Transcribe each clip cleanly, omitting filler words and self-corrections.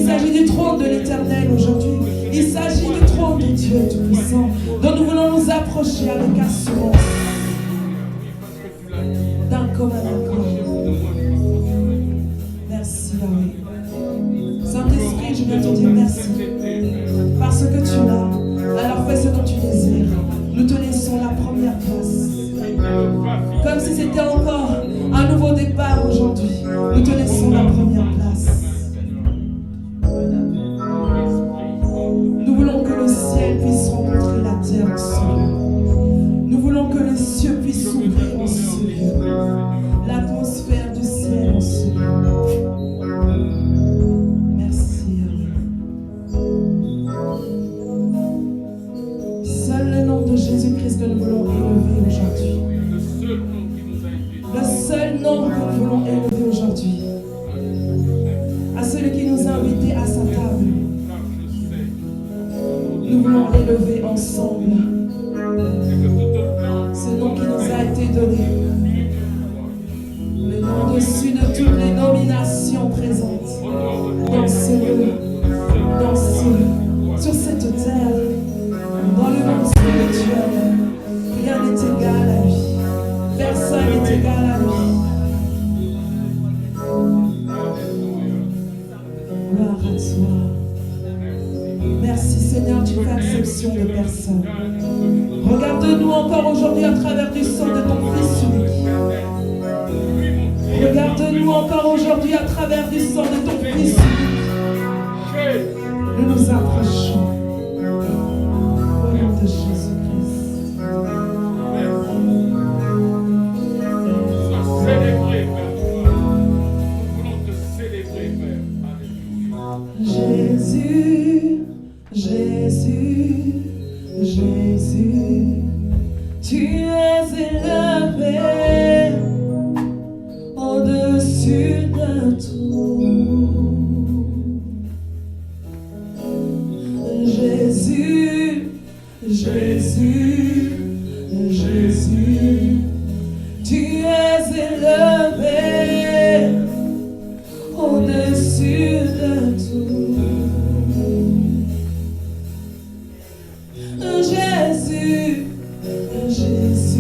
s'agit du trône de l'Éternel aujourd'hui. Il s'agit du trône de Dieu Tout-Puissant, dont nous voulons nous approcher avec assurance, d'un commun accord. Merci, Yahweh. Saint-Esprit, je viens te dire merci. Parce que tu es là, alors fais ce dont tu désires. Nous te laissons la première place. Comme si c'était encore un nouveau départ aujourd'hui. Nous te laissons la première place. Nous voulons que le ciel puisse rencontrer la terre en ce lieu. Nous voulons que les cieux puissent s'ouvrir en ce lieu. L'atmosphère du ciel en ce lieu. Merci. Seul le nom de Jésus-Christ que nous voulons élever aujourd'hui. Le seul nom que nous voulons élever aujourd'hui. À celui qui nous a invités à sa table. Nous voulons l'élever ensemble. Ce nom qui nous a été donné. Le nom au-dessus de toutes les nominations présentes. Dans ce lieu, sur cette terre, dans le monde spirituel. Rien n'est égal à lui. Personne n'est égal à lui. Gloire à toi. Merci Seigneur, tu fais exception de personne. Regarde-nous encore aujourd'hui à travers du sang de ton Fils unique. Regarde-nous encore aujourd'hui à travers du sang de ton Fils unique. Nous nous approchons au nom de Jésus-Christ. Sois célébré, Père. Nous voulons te célébrer, Père. Alléluia. Jésus, Jésus, Jésus, tu es élevé au-dessus de tout. Jésus, Jésus, Jésus, tu es élevé au-dessus de tout. Jésus, Jésus.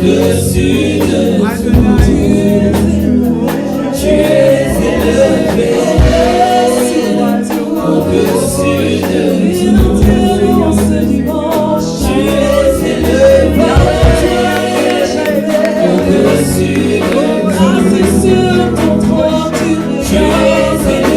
Au-dessus de tout, tu es élevé. Au-dessus de tout, tu es élevé. Au-dessus de tout, tu es élevé.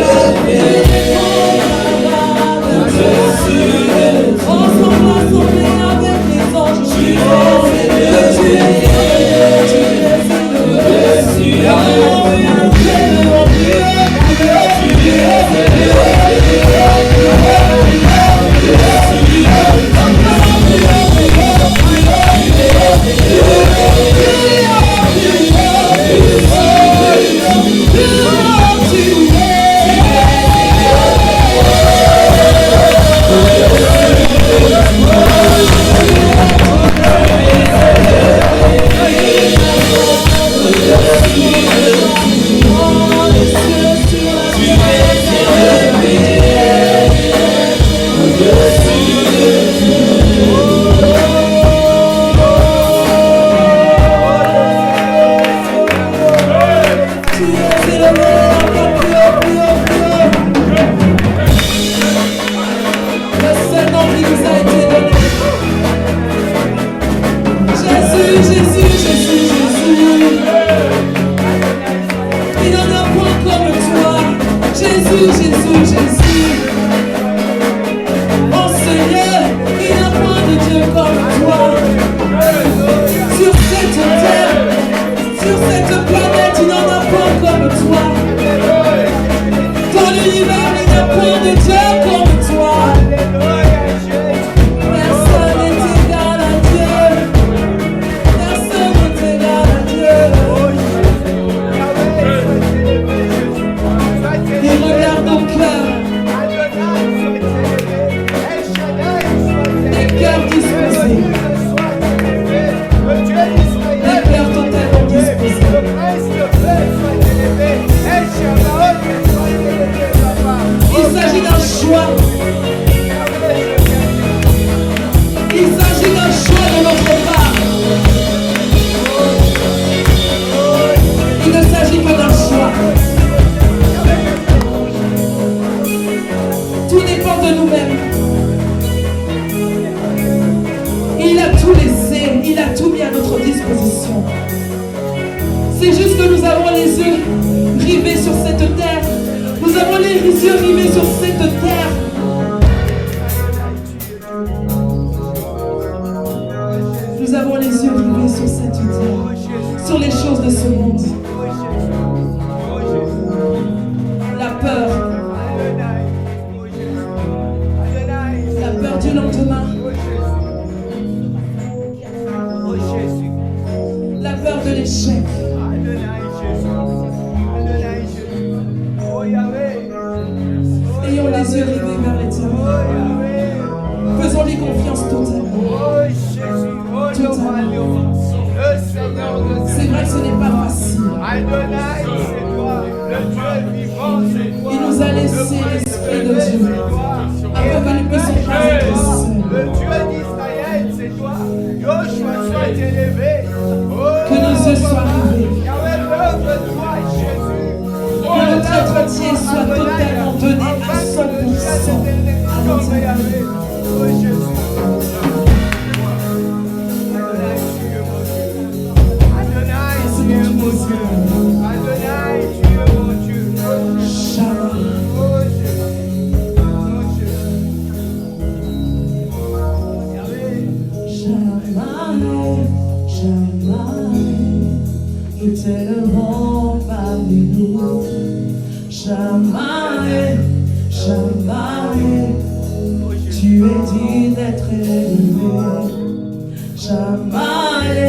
Shamae,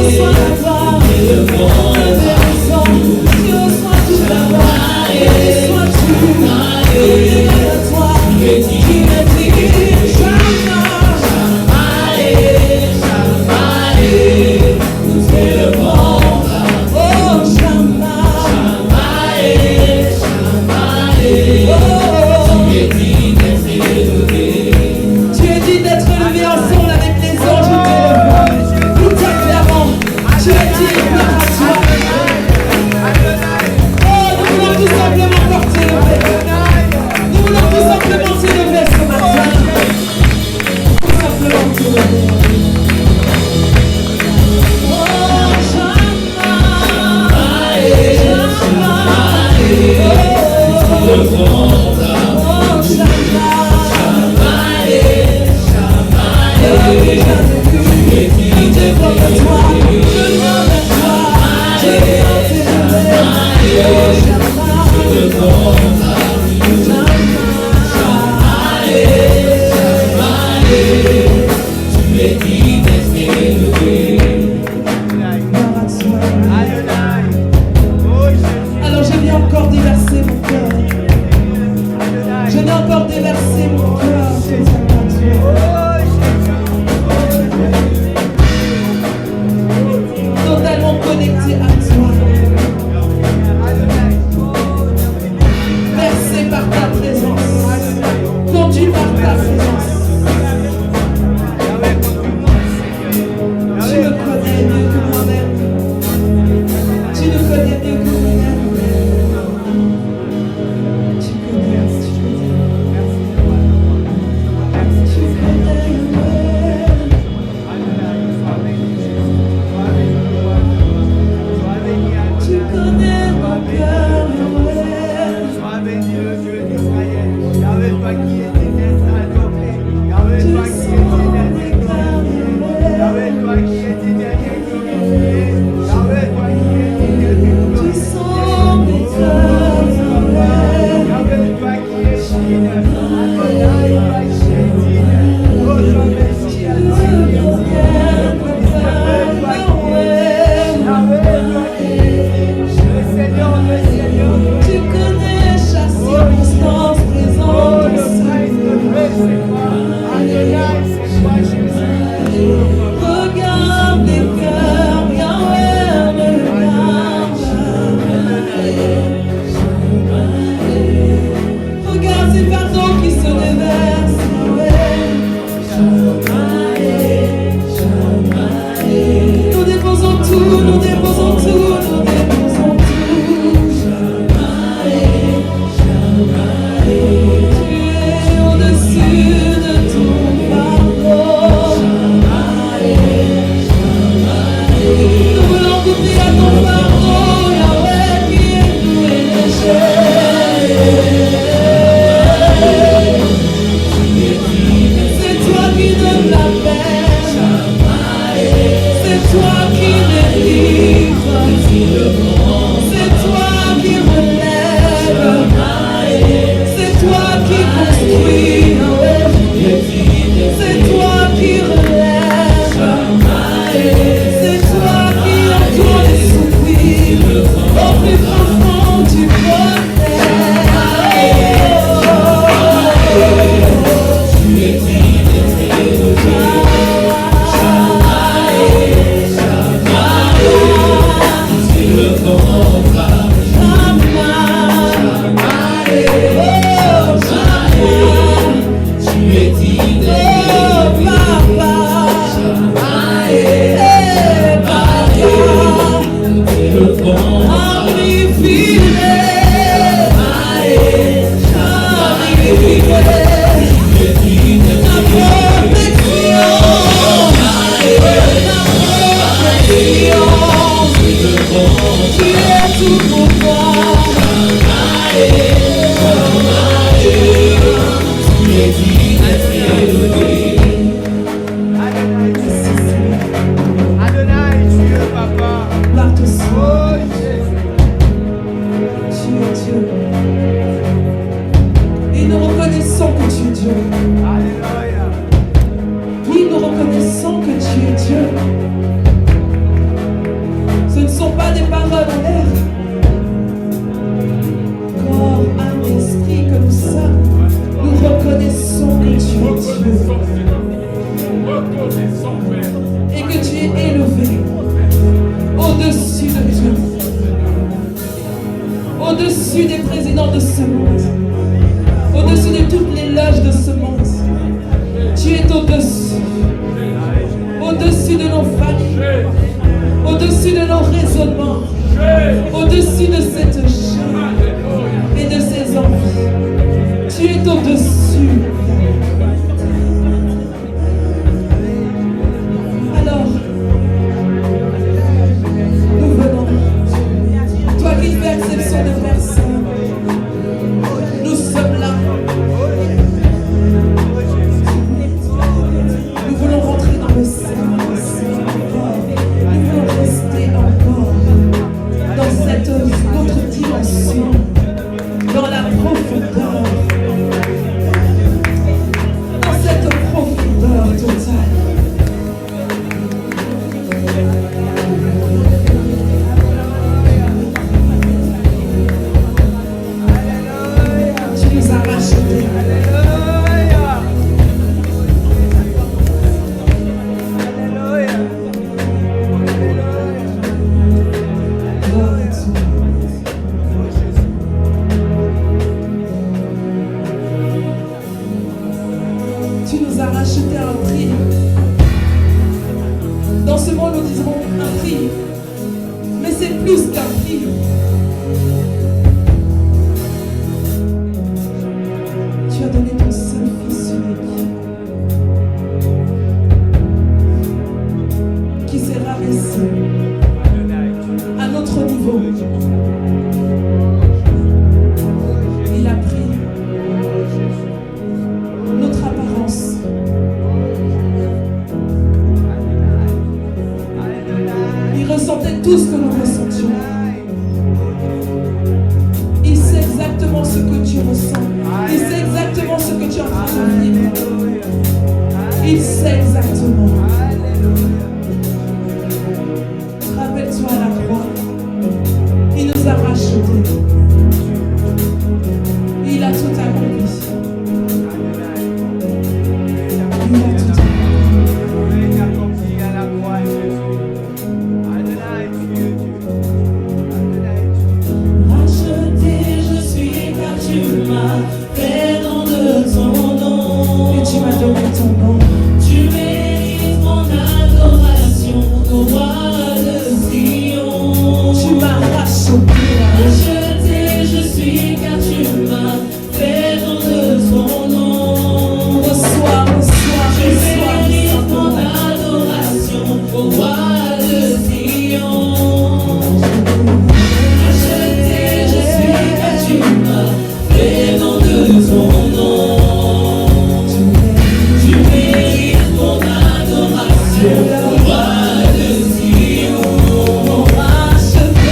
reçois la gloire, tu reçois toute la gloire, sois-tu, à toi, qui me dit, alors je viens encore déverser mon cœur. Je viens encore déverser mon cœur sur ta grâce. Totalement connecté à toi. Versé par ta présence. Conduit par ta présence. Tu me connais mieux que moi-même. Tu me connais mieux que moi-même. Tu connais. Tu connais mon cœur, Sois béni le Dieu d'Israël. Yahweh, toi qui étais adoré. Yahweh, toi qui étais glorifié. Yahweh, toi qui étais glorifié. Yahweh, toi qui étais glorifié. tu sens mes cœurs, Yahweh, toi qui es digne. Adonai, toi qui es digne. Oh, sois béni, Yahweh, toi qui es Yahweh, toi qui es digne. Le Seigneur, le Seigneur. tu connais chaque circonstance présente. Le Christ, c'est toi. Adonai, c'est toi, Jésus. Regarde les cœurs, Yahweh me regarde. Regarde ces fardeaux qui se déversent, Yahweh. Nous déposons tout, nous déposons tout, nous déposons tout. Tu es au-dessus de tout fardeau. Nous voulons goûter à ton fardeau, Yahweh, qui est doux et léger. C'est toi qui donnes la paix. C'est toi qui délivre. C'est toi qui relève. C'est toi qui construit. C'est toi qui relève. C'est toi qui entoure les soupirs. Au plus profond du Adonai, tu es papa. Gloire te soit. Oh, Jésus. Tu es Dieu. Et nous reconnaissons que tu es Dieu. Alléluia. Oui, nous reconnaissons que tu es Dieu. président de ce monde, au-dessus de toutes les loges de ce monde. Tu es au-dessus, au-dessus de nos familles, au-dessus de nos raisonnements, au-dessus de cette chair et de ses envies. Tu es au-dessus. Alors, nous venons. Toi qui fais exception de personne, nous sommes là. Nous voulons rentrer dans le silence. Nous voulons rester encore dans cette autre dimension, dans la profondeur, dans cette profondeur totale. Tu nous as rachetés. Tu nous as racheté à un prix. Dans ce monde, nous disons un prix. Mais c'est plus qu'un prix. Tu as donné ton seul fils unique qui s'est rabaissé à notre niveau. Il a pris notre apparence. Il ressentait tout ce que nous ressentions. Il sait exactement ce que tu ressens. Il sait exactement ce que tu es en train de vivre. Il sait exactement. Rappelle-toi à la croix. Il nous a rachetés. Il a tout accompli. Il a tout accompli. Racheté, je suis car tu m'as fait don de ton nom. Et tu m'as donné ton nom. Tu mérites mon adoration, au roi de Sion. Tu m'as racheté. Racheté, je suis car tu m'as fait don de ton nom. Reçois, reçois, Tu reçois. mérites mon adoration, au roi de Sion. Racheté, je suis car tu m'as fait don de ton nom. Tu mérites mon adoration, au roi de Sion. Racheté,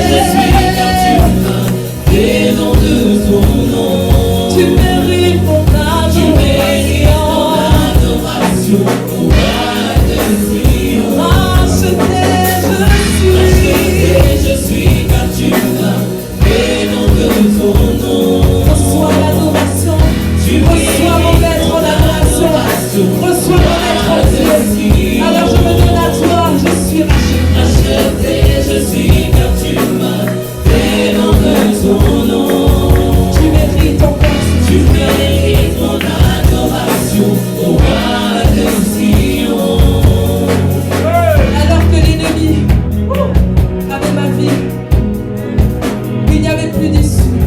je suis car tu m'as fait don de ton nom. Tu mérites mon Tu mérites mon adoration. adoration, au roi de Sion. Racheté, Je suis car tu m'as fait don de ton nom. reçois l'adoration. Reçois mon maître en adoration. Reçois mon maître en Dieu. Alors je me donne à toi, je suis racheté. Racheté, je suis car tu m'as fait don de ton nom. Tu mérites encore. Tu mérites mon adoration, au roi de Sion. Alors que l'ennemi avait ma vie, il n'y avait plus d'issue.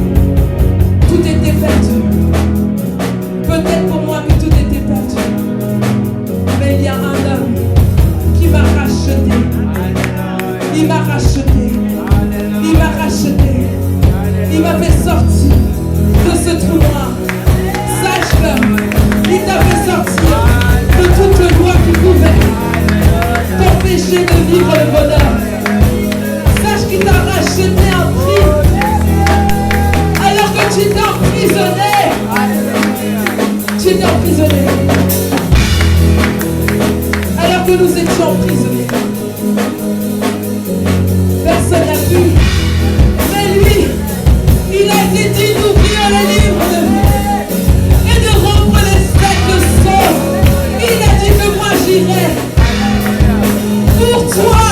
Tout était perdu. Peut-être pour moi que tout était perdu. Mais il y a un homme qui m'a racheté. Il m'a racheté. Il m'a racheté. Il m'a fait sortir de ce trou noir. Sache-le, il t'a fait sortir de toute loi qui pouvait t'empêcher de vivre le bonheur. Sache qu'il t'a racheté un prix. Alors que tu étais emprisonné. Tu étais emprisonné. Alors que nous étions emprisonnés. Personne n'a pu. Mais lui, il a été dit d'ouvrir le livre de vie et de rompre les sacs de sang. Il a dit que moi j'irai. Pour toi,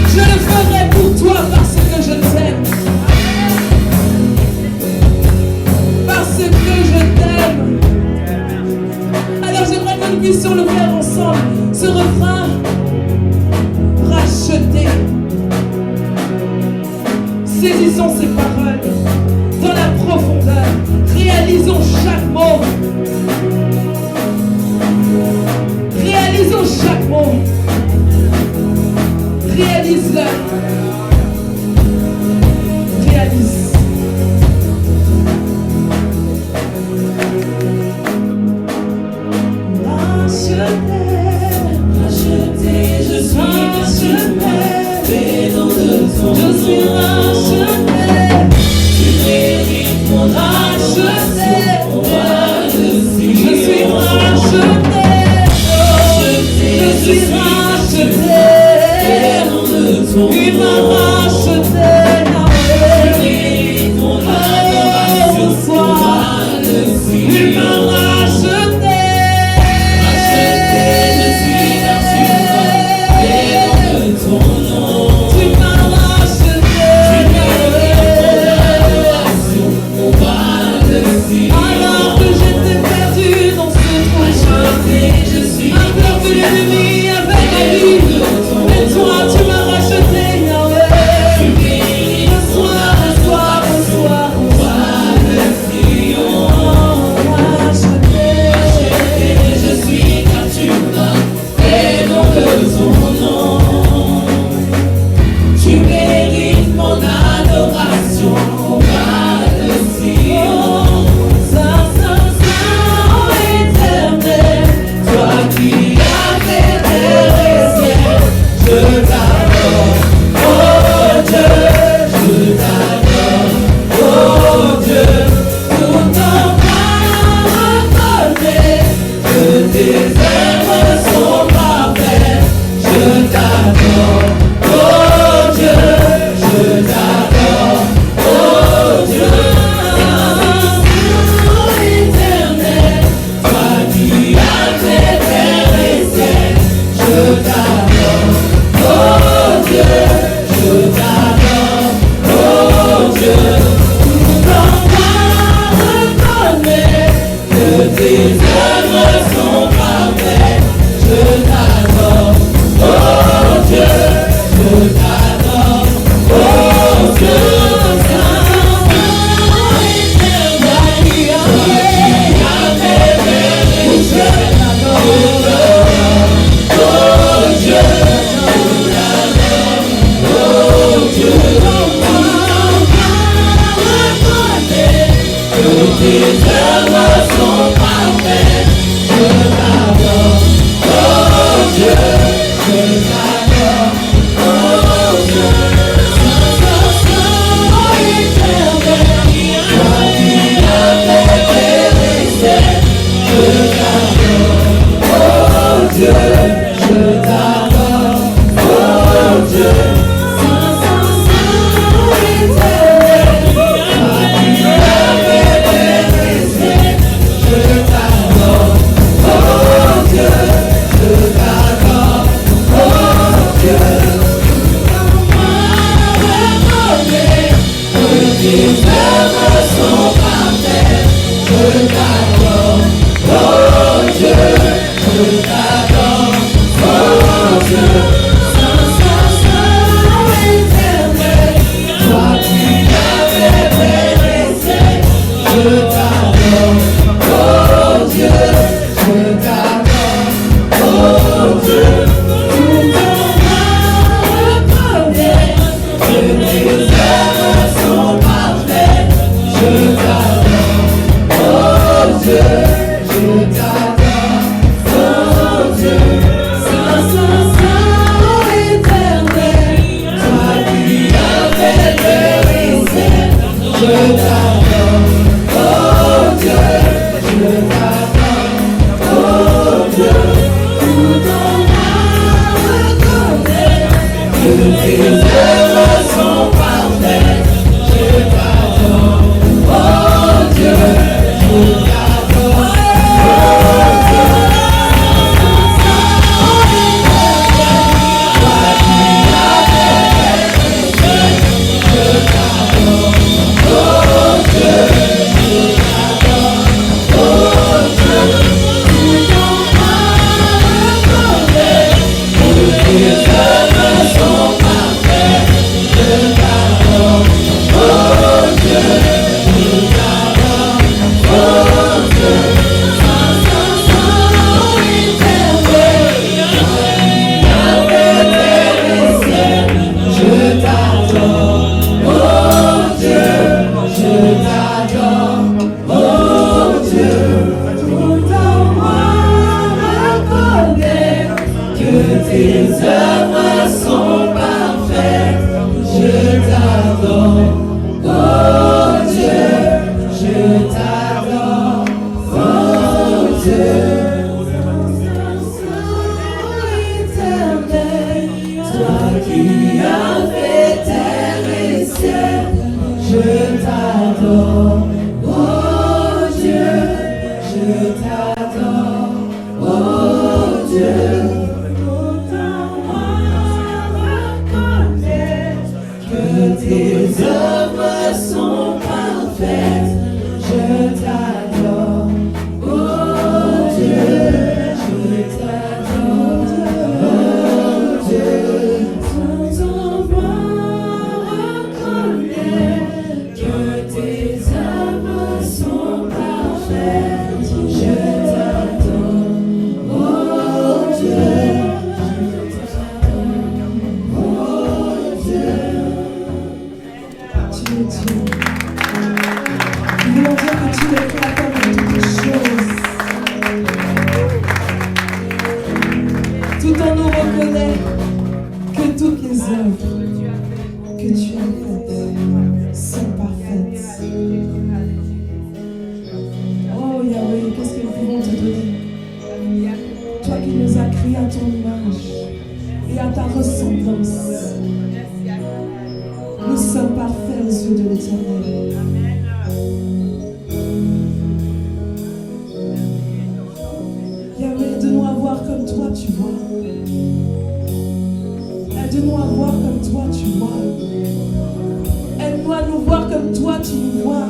je le ferai pour toi parce que je t'aime. puissions le faire ensemble. Ce refrain, racheté. Saisissons ces paroles dans la profondeur. Réalisons chaque mot. Réalisons chaque mot. Réalise-le. Réalise. Racheté, je suis racheté. Fait dans de ton nom. Je suis racheté. Tu mérites mon racheté. Je suis racheté. Je suis racheté. Il m'a racheté. Tu mérites mon adoration. Il m'a racheté. Racheté, je suis vertueux. Et dans de ton nom. Tu m'as racheté. Tu mérites mon adoration. On va le dire. Alors que j'étais perdu dans ce trou. Racheté, je suis un cœur de l'ennemi avec la vie. Mais toi, tu m'as racheté, Yahweh. Tu mérites un soir, on va le dire. Racheté, je suis car tu m'as fait dans le ton nom. Tu mérites mon adoration, on va le dire. Saint, Saint, Saint, éternel, toi qui as fait tes réserves, je t'adore, oh Dieu, je t'adore, oh Dieu, tout en reconnaît que tes œuvres sont parfaites, je t'adore, oh Dieu, je t'adore, oh Dieu, éternel, toi qui as fait tes réserves, je t'adore, oh Dieu, je t'adore, oh Dieu, tout en reconnaît que tes œuvres sont parfaites, je t'adore, oh Dieu, je t'adore, oh Dieu, Saint, éternel, toi qui as fait tes réserves, oh Dieu, tes œuvres sont parfaites, je t'adore, oh Dieu, je t'adore, oh Dieu, Saint, Saint, Saint, éternel, toi qui as fait tes réserves, je t'adore, oh Dieu, je t'adore, oh Dieu, Saint, Saint, Saint, éternel, toi qui as fait tes réserves, je t'adore, oh Dieu, je t'adore, oh Dieu, que tes œuvres sont parfaites, je t'adore, oh Dieu, je t'adore, oh Dieu, Saint, Saint, Saint, éternel, toi qui as fait tes réserves, je t'adore, oh Dieu, je t'adore, oh Dieu, tout en reconnaît que tes œuvres sont parfaites, je t'adore, oh Dieu, je t'adore, oh Dieu, Saint, Saint, Saint, éternel, toi qui as fait tes réserves, je t'adore, oh Dieu, je t'adore, oh Dieu, tout en reconnaît que tes œuvres sont parfaites, je t'adore, oh Dieu, je t'adore, oh Dieu, toi qui as fait tes réserves, je t'adore, oh Dieu, je t'adore, oh Dieu, tout en tes œuvres sont parfaites. Je t'adore, oh Dieu, je t'adore, oh Dieu. Ton voix reconnaît que tes œuvres sont parfaites. Je t'adore, oh Dieu. Tu es Dieu. Nous voulons dire que tu es créateur de toutes choses. Tout en nous reconnaît que toutes les œuvres que tu as faites sont parfaites. Oh Yahweh, qu'est-ce que nous pouvons te donner? Toi qui nous as créés à ton image et à ta ressemblance. Nous sommes parfaits aux yeux de l'Éternel. Yahweh, aide-nous à voir comme toi tu vois. Aide-nous à voir comme toi tu vois. Aide-nous à nous voir comme toi tu nous vois.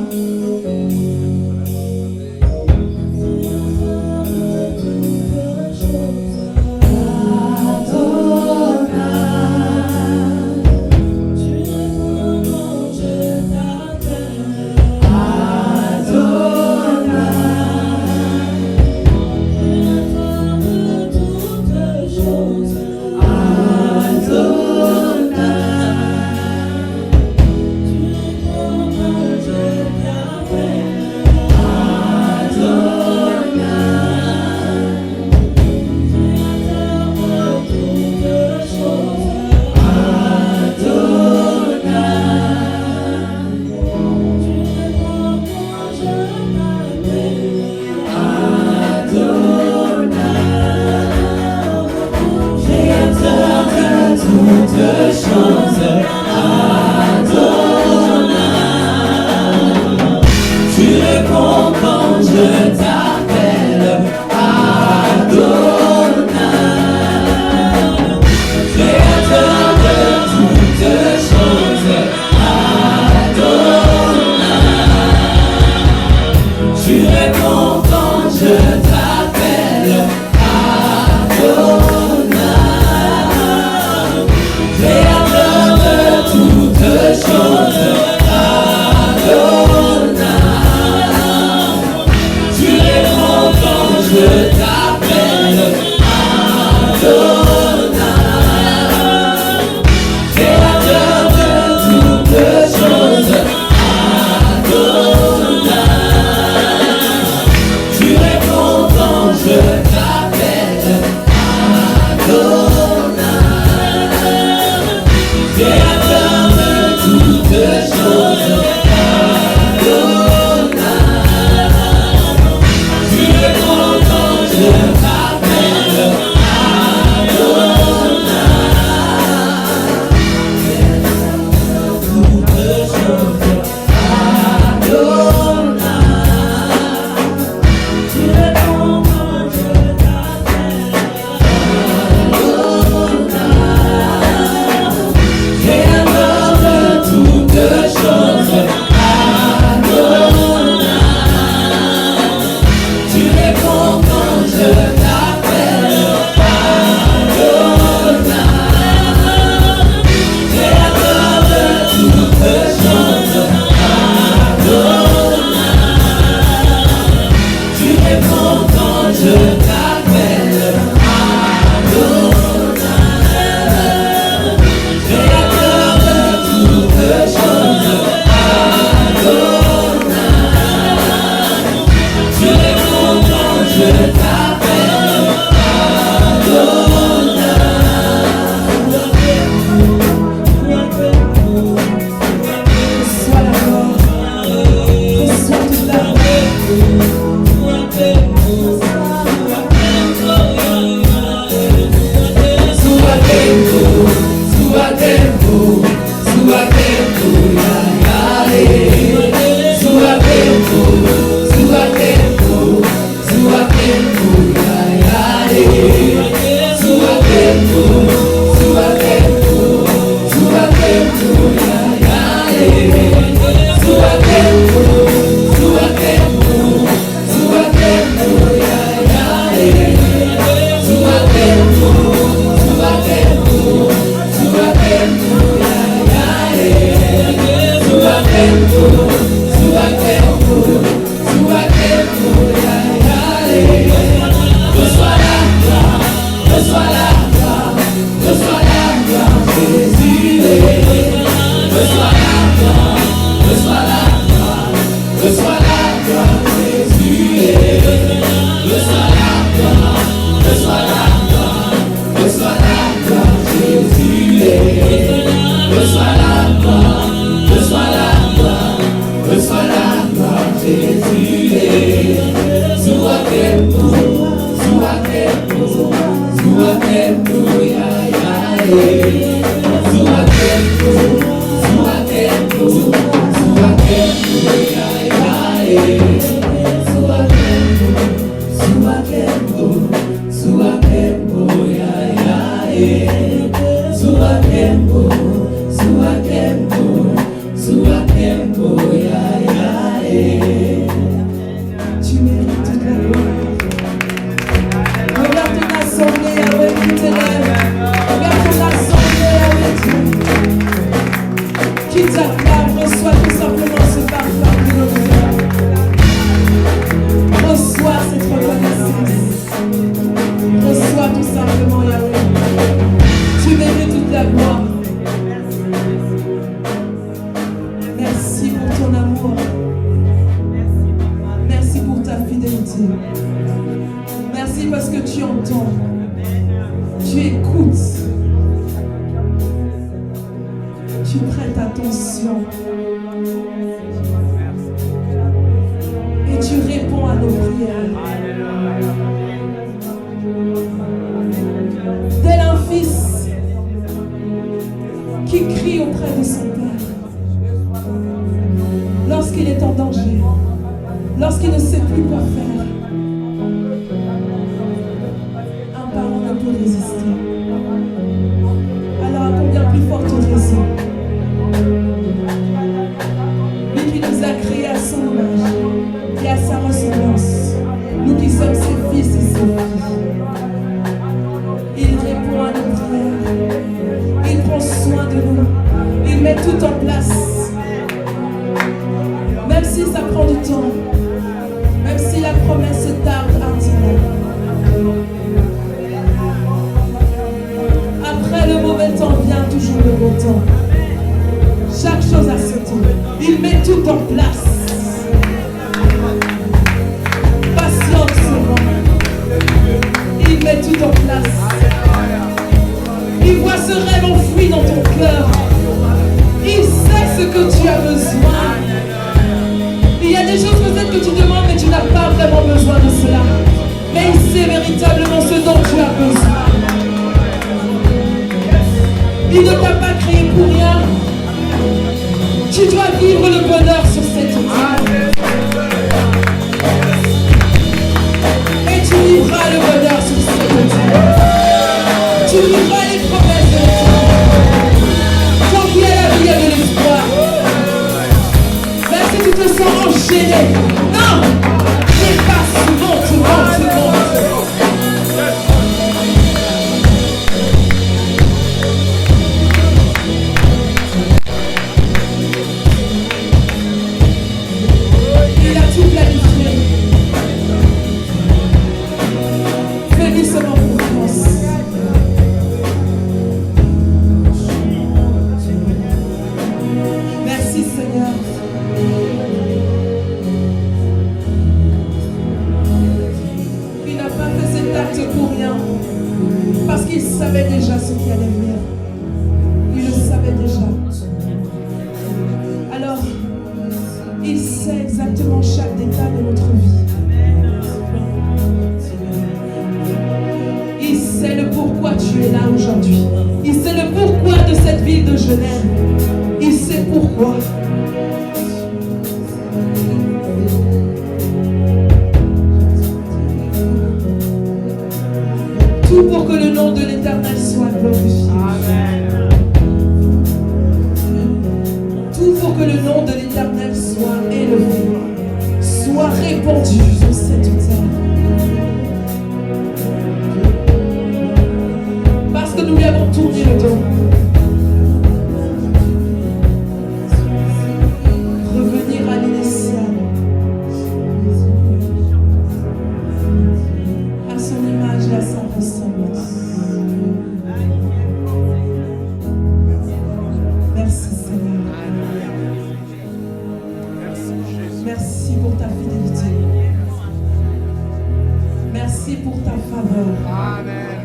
pour ta faveur. Amen.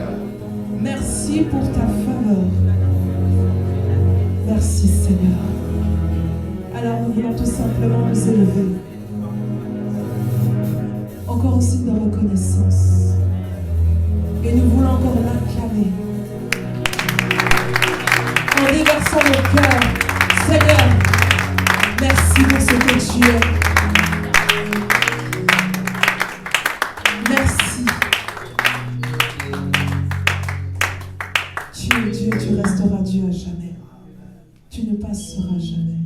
Merci pour ta faveur. Merci Seigneur. Alors nous voulons tout simplement nous élever. Encore en signe de reconnaissance. Et nous voulons encore l'acclamer. En déversant nos cœurs. Seigneur, merci pour ce que tu es. Merci. Tu es Dieu, tu resteras Dieu à jamais. Tu ne passeras jamais.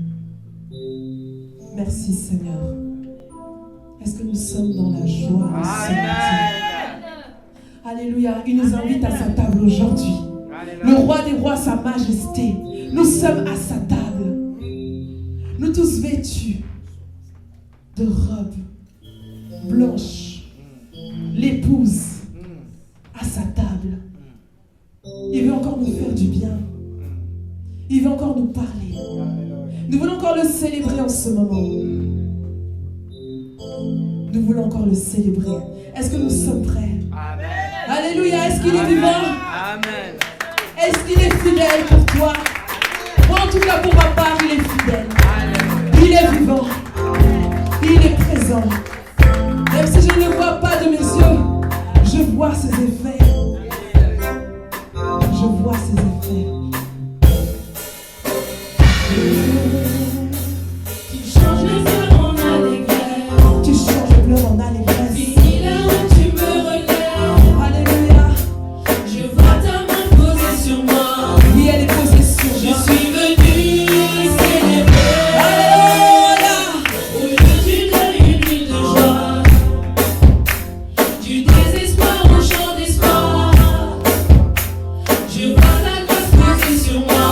Merci Seigneur. Est-ce que nous sommes dans la joie ce matin? Alléluia. Il nous invite à sa table aujourd'hui. Le roi des rois, sa majesté. Nous sommes à sa table. Nous tous vêtus de robes blanches. L'épouse à sa table. Il veut encore nous faire du bien. Il veut encore nous parler. Nous voulons encore le célébrer en ce moment. Nous voulons encore le célébrer. Est-ce que nous sommes prêts? Amen. Alléluia. Est-ce qu'il est vivant? Amen. Est-ce qu'il est fidèle pour toi? Moi, en tout cas, pour ma part, il est fidèle. Il est vivant. Il est présent. Même si je ne le vois pas de mes yeux, je vois ses effets. Je vois ses effets. Tu changes les pleurs en allégresse. Tu changes les pleurs en allégresse. Fini là où tu me relèves. Alléluia. Je vois ta main posée sur moi. Oui, elle est posée sur Je moi. suis venue célébrer. Alléluia. Au lieu du deuil, une nuit de joie. Du désespoir au chant d'espoir. Je vois ta grâce posée sur moi.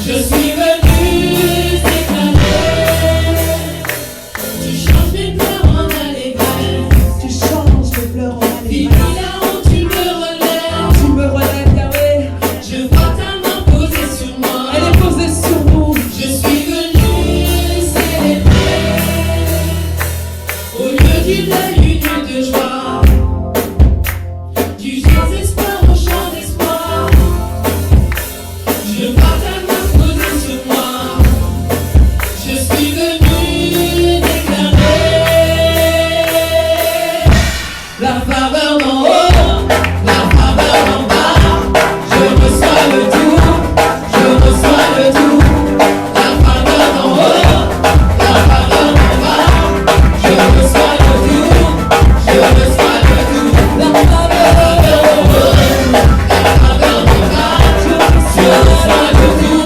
Je suis venue t'éclater. Tu changes mes pleurs en allégresse. Tu changes les pleurs en Fini allégresse. là où tu me relèves. Tu me relèves, Yahweh. Je vois ta main posée sur moi. Elle est posée sur nous. Je suis venue célébrer. Au lieu du deuil, une nuit de joie. Du désespoir au chant d'espoir. Je vois ta main posée sur moi. Je suis venue déclarer la faveur d'en haut, la faveur d'en bas. Je reçois le tout, je reçois le tout. La faveur d'en haut, la faveur d'en bas. Je reçois le tout, je reçois le tout. La faveur d'en haut, la faveur d'en bas. Je reçois le tout.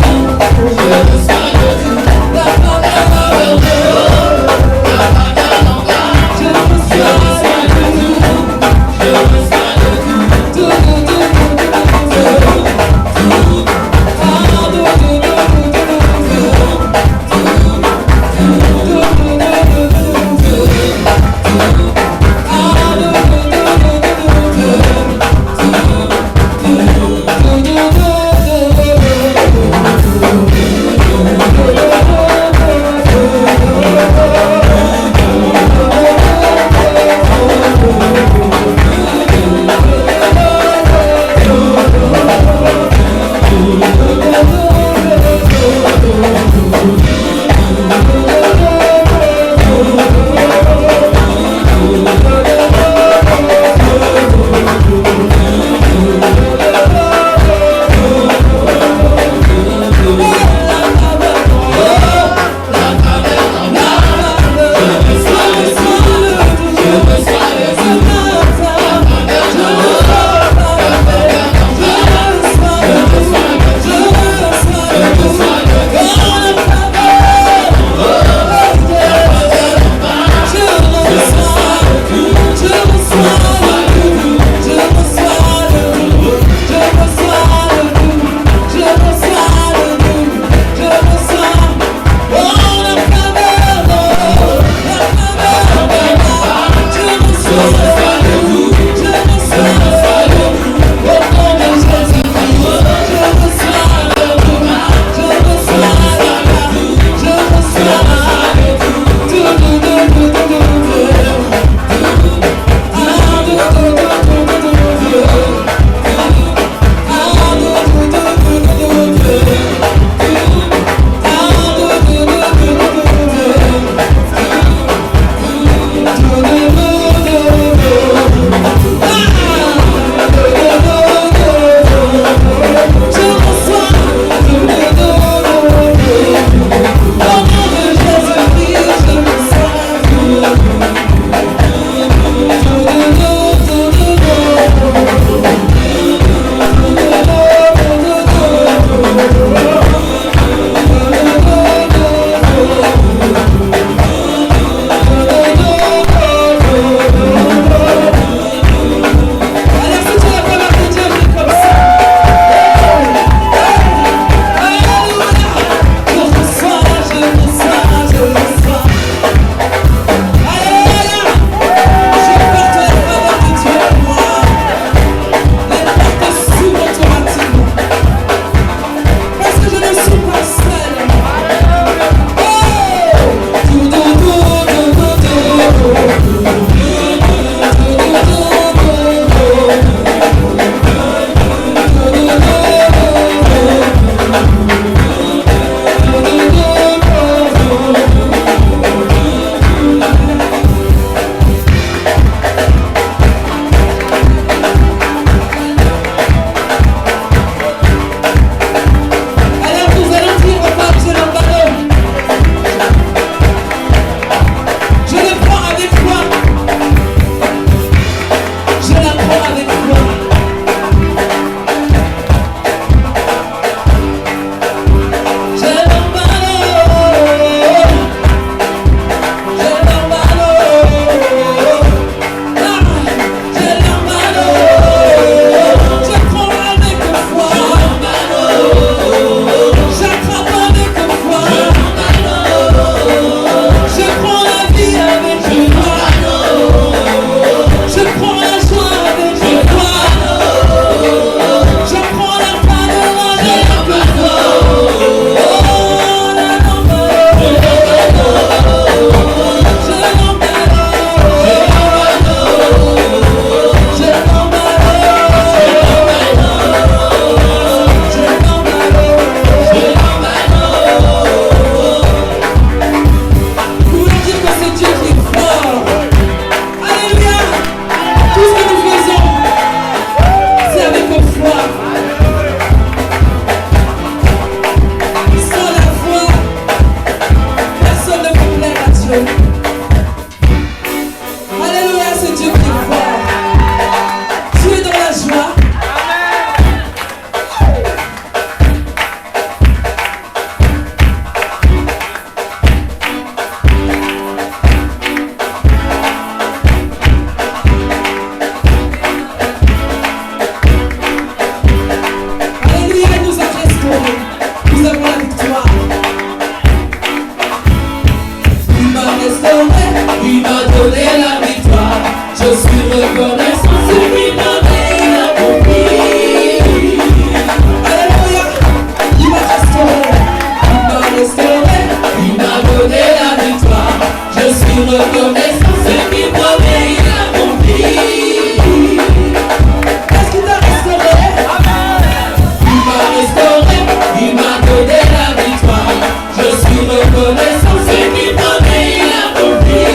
restauré, il m'a donné la victoire. Je suis reconnaissant, c'est qu'il m'a mis la vie.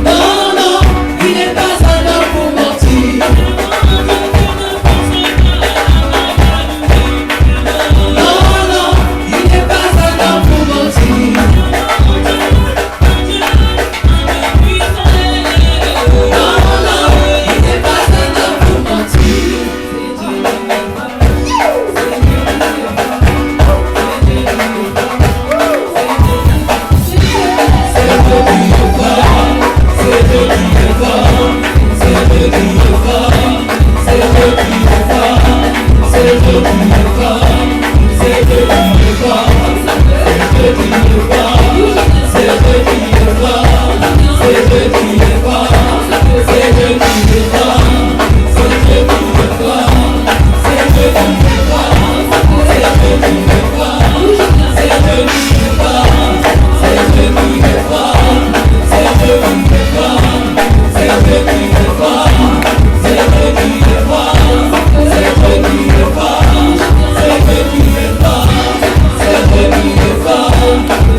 Non, non, il n'est pas un homme pour mentir. Non, non, il n'est pas un homme pour mentir. Non, non, il n'est pas un homme pour mentir.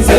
C'est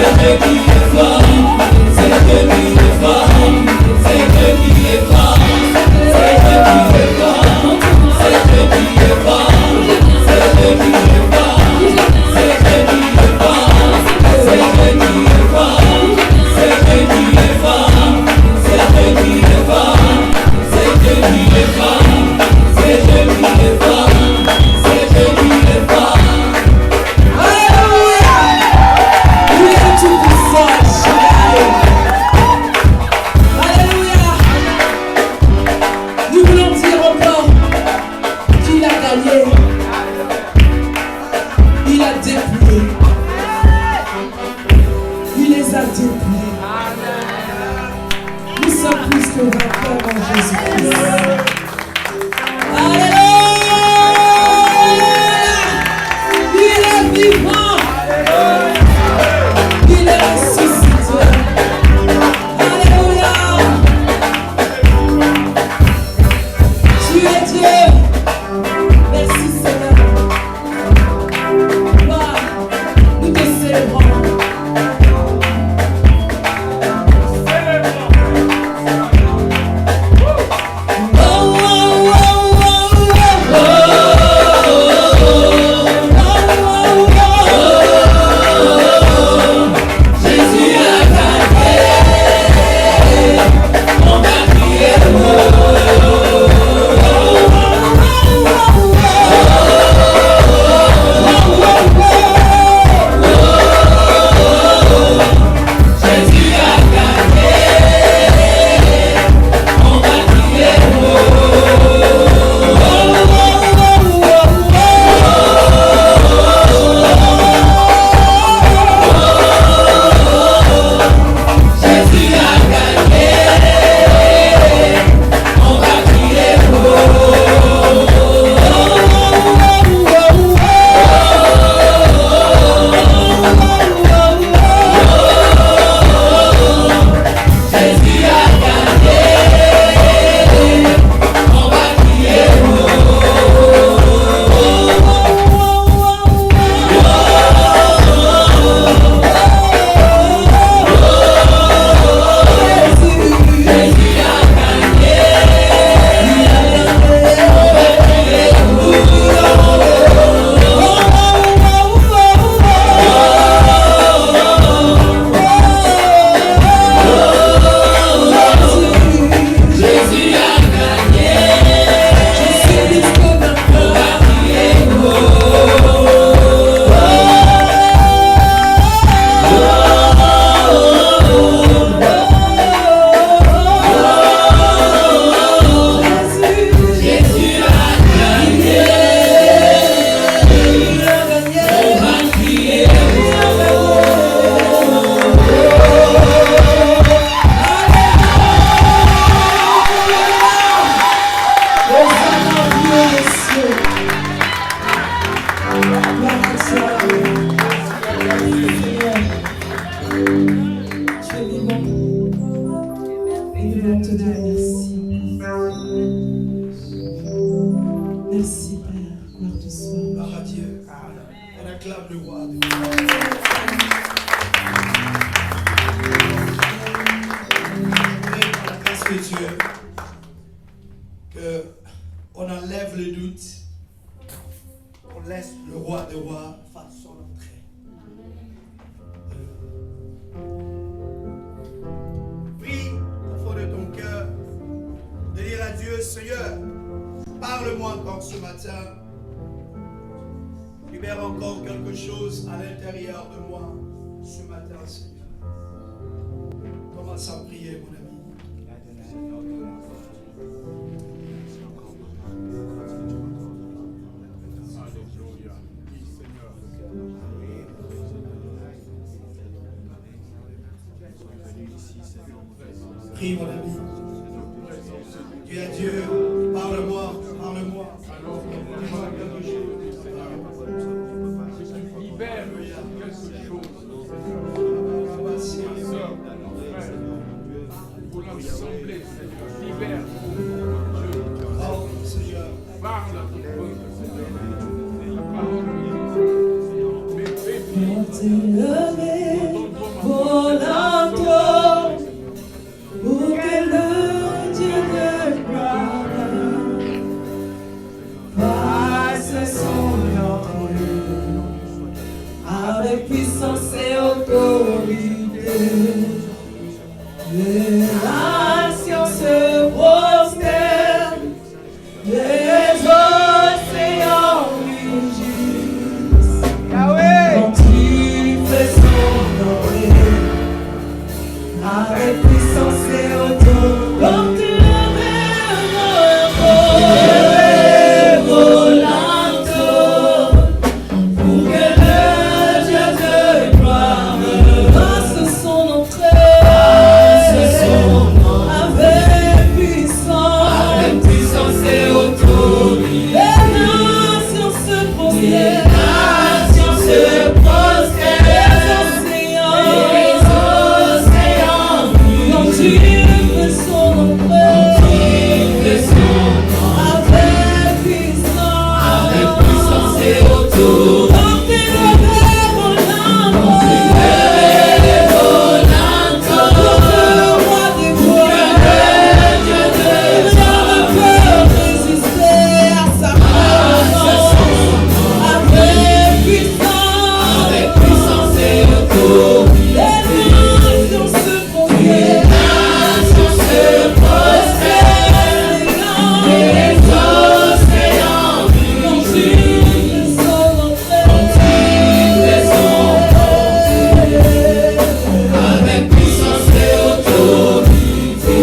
Merci Père, gloire te soit. Gloire à Dieu. On acclame le roi. Par la grâce de Dieu, qu'on enlève le doute, qu'on laisse le roi des rois faire son entrée. Prie au fond de ton cœur de dire à Dieu, Seigneur, parle-moi encore ce matin. Libère encore quelque chose à l'intérieur de moi ce matin, Seigneur. Commence à prier, mon ami. Prie, mon ami. Dis à Dieu, parle-moi, parle-moi. Dis-moi quelque chose. Libère quelque chose. Pour l'assemblée, Seigneur. Libère. Oh, Seigneur. Parle à ton peuple, Seigneur. La parole de Dieu. Pour t'élever, pour l'entendre, pour que le Dieu de gloire fasse son entrée avec puissance et autorité. Les nations se prosternent, les océans rugissent. Quand il fait son entrée, avec puissance et autorité. Quand il lève volanto, pour que le Dieu de gloire fasse son entrée, avec puissance et autorité. Les nations se prosternent, les océans, quand il fait son entrée, avec puissance et autorité. Quand il lève volanto, pour le roi des gloires, il ne peut résister à sa présence, avec puissance et autorité. Les nations se prosternent, les océans, quand il fait son entrée, avec puissance et autorité.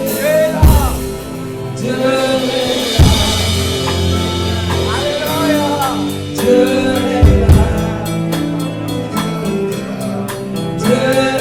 Dieu est là. Dieu est là. Dieu est là. Dieu est là.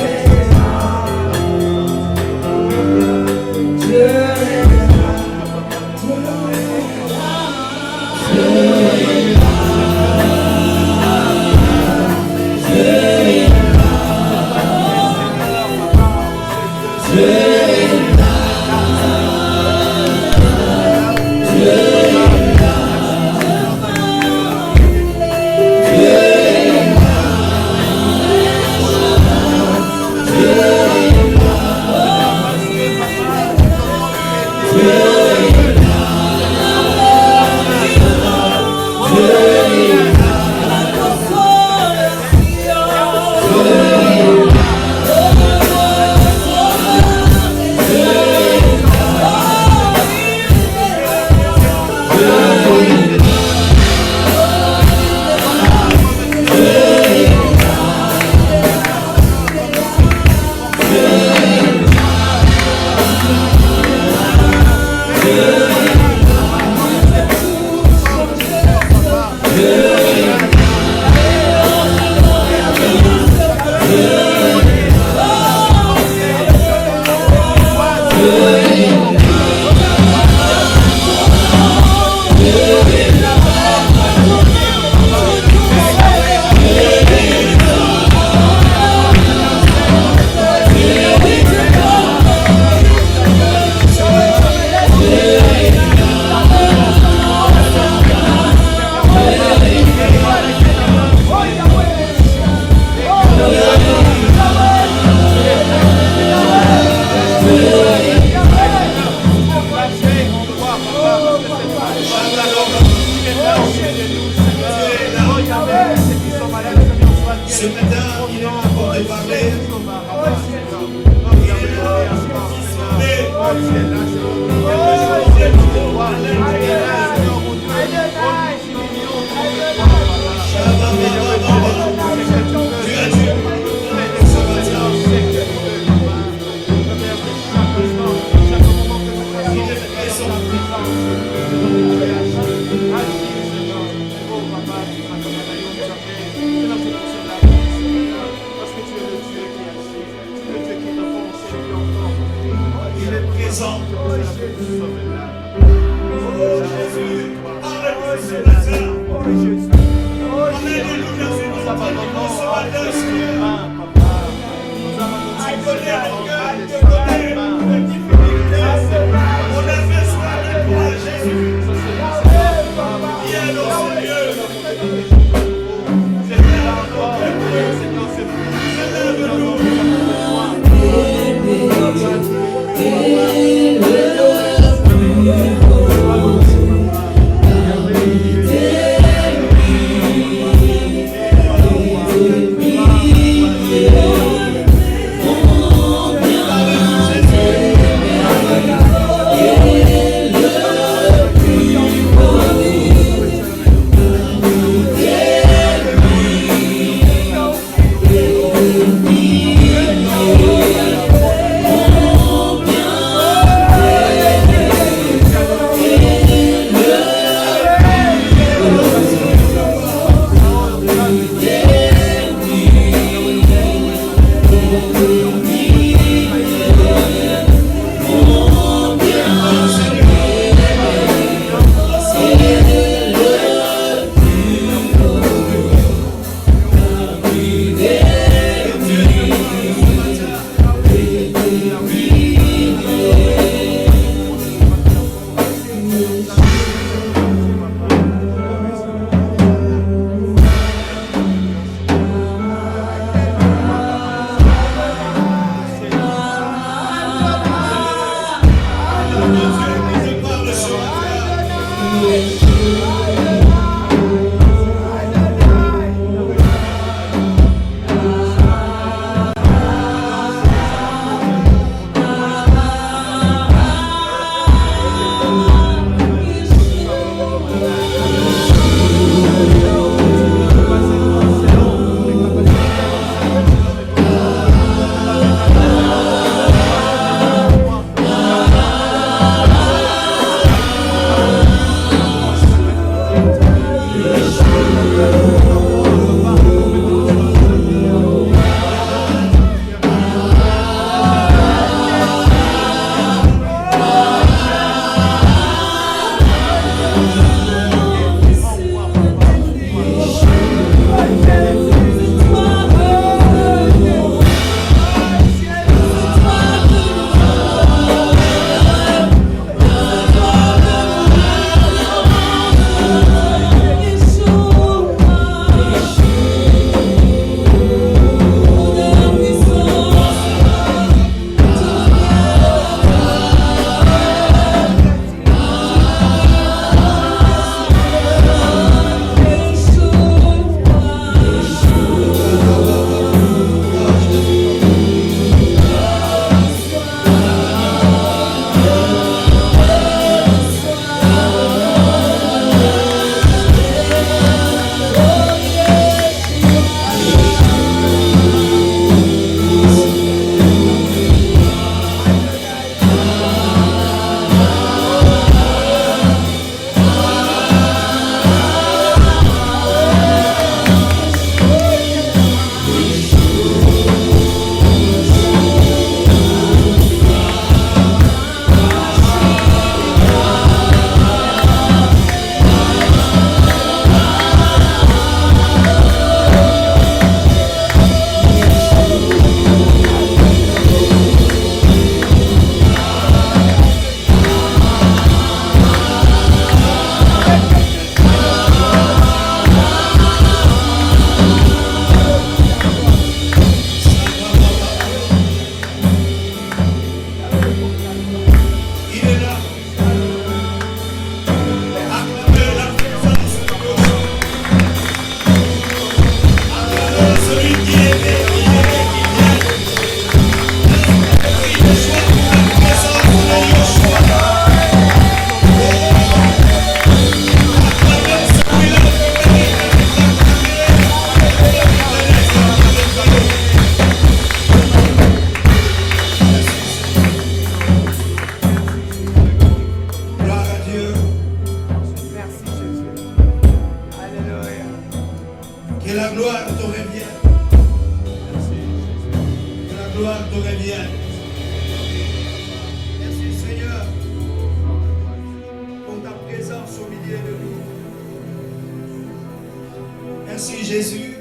Yeah. Ce matin, il est là pour te parler. gloire te revienne. Que la gloire te revienne. Merci Seigneur pour ta présence au milieu de nous. Merci Jésus